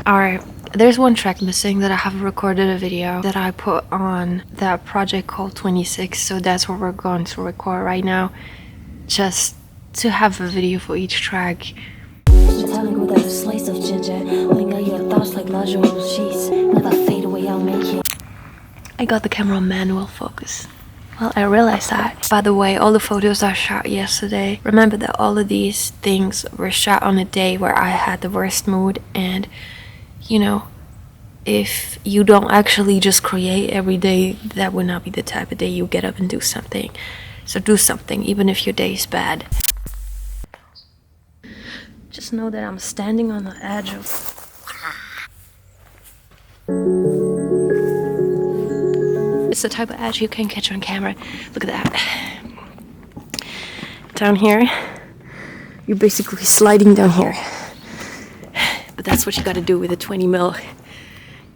Alright, there's one track missing that I have recorded a video that I put on that project called 26, so that's what we're going to record right now, just to have a video for each track. I got the camera on manual focus. Well, I realized that. By the way, all the photos I shot yesterday, remember that all of these things were shot on a day where I had the worst mood, and you know, if you don't actually just create every day, that would not be the type of day you get up and do something. So do something, even if your day is bad. Just know that I'm standing on the edge of... It's the type of edge you can catch on camera. Look at that. Down here, you're basically sliding down here. But that's what you gotta do with a 20mm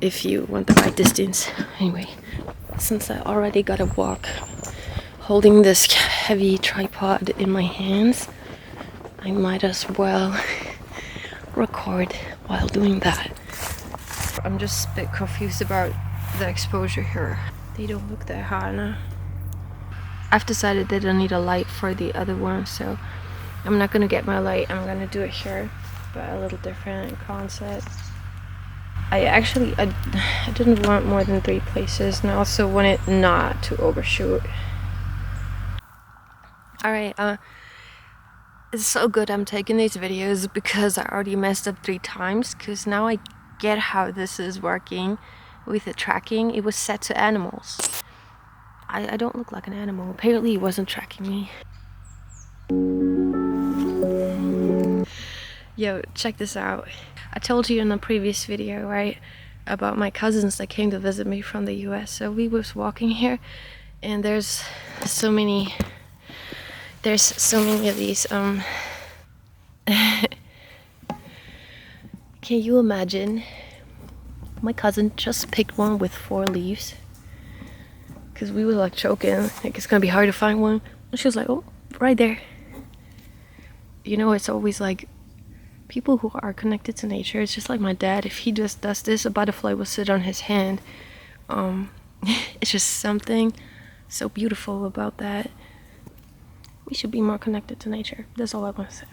if you want the right distance. Anyway, since I already gotta walk holding this heavy tripod in my hands, I might as well record while doing that. I'm just a bit confused about the exposure here. They don't look that hot now. I've decided that I don't need a light for the other one, so I'm not gonna get my light. I'm gonna do it here, but a little different concept. I didn't want more than 3 places, and I also wanted not to overshoot. Alright, it's so good I'm taking these videos because I already messed up 3 times, because now I get how this is working with the tracking. It was set to animals. I don't look like an animal. Apparently it wasn't tracking me. Yo, check this out. I told you in the previous video, right, about my cousins that came to visit me from the US. So we was walking here, and there's so many of these can you imagine? My cousin just picked one with 4 leaves, because we were like choking, like it's gonna be hard to find one. And she was like, oh, right there. You know, it's always like people who are connected to nature. It's just like my dad. If he just does this, a butterfly will sit on his hand. It's just something so beautiful about that. We should be more connected to nature. That's all I want to say.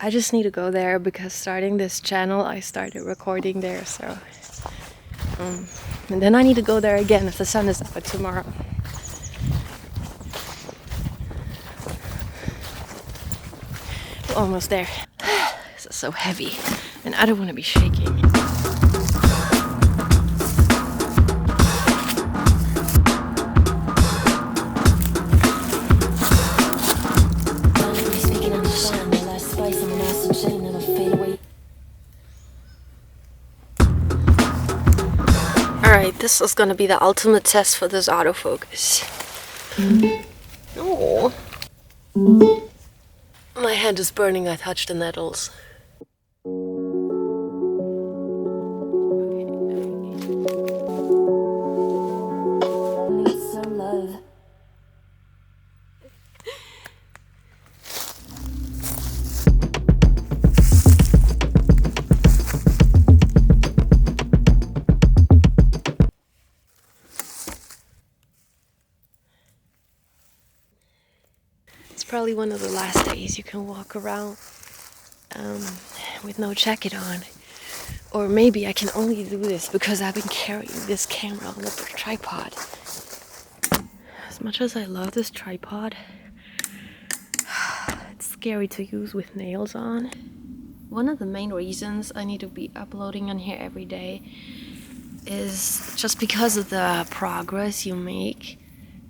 I just need to go there because starting this channel, I started recording there, so and then I need to go there again if the sun is up tomorrow. We're almost there. This is so heavy, and I don't want to be shaking. Alright, this is gonna be the ultimate test for this autofocus. Oh. My hand is burning, I touched the nettles. Need some love. Probably one of the last days you can walk around with no jacket on. Or maybe I can only do this because I've been carrying this camera on a tripod. As much as I love this tripod, it's scary to use with nails on. One of the main reasons I need to be uploading on here every day is just because of the progress you make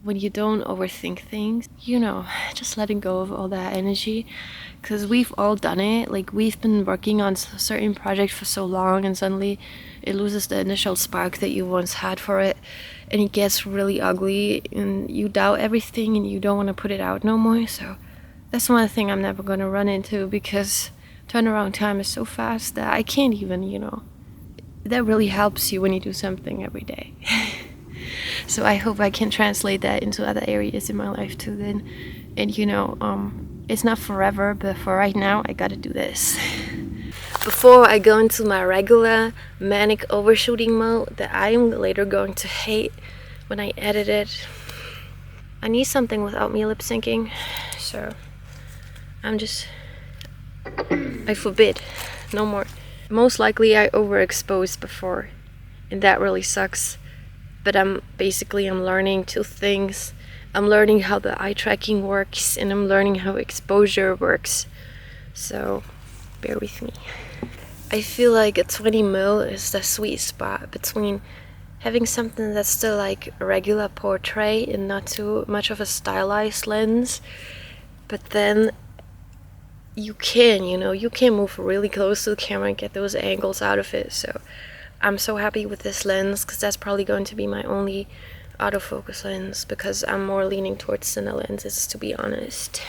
when you don't overthink things, you know, just letting go of all that energy, because we've all done it. Like, we've been working on a certain project for so long, and suddenly it loses the initial spark that you once had for it, and it gets really ugly, and you doubt everything, and you don't want to put it out no more. So that's one thing I'm never going to run into, because turnaround time is so fast that I can't even, you know, that really helps you when you do something every day. So I hope I can translate that into other areas in my life too then. And you know, it's not forever, but for right now I gotta do this. before I go into my regular manic overshooting mode that I am later going to hate when I edit it. I need something without me lip syncing, so I forbid, no more. Most likely I overexposed before, and that really sucks. But I'm learning two things. I'm learning how the eye tracking works, and I'm learning how exposure works. So bear with me. I feel like a 20mm is the sweet spot between having something that's still like a regular portrait and not too much of a stylized lens, but then you can move really close to the camera and get those angles out of it. So I'm so happy with this lens, because that's probably going to be my only autofocus lens, because I'm more leaning towards cine lenses, to be honest.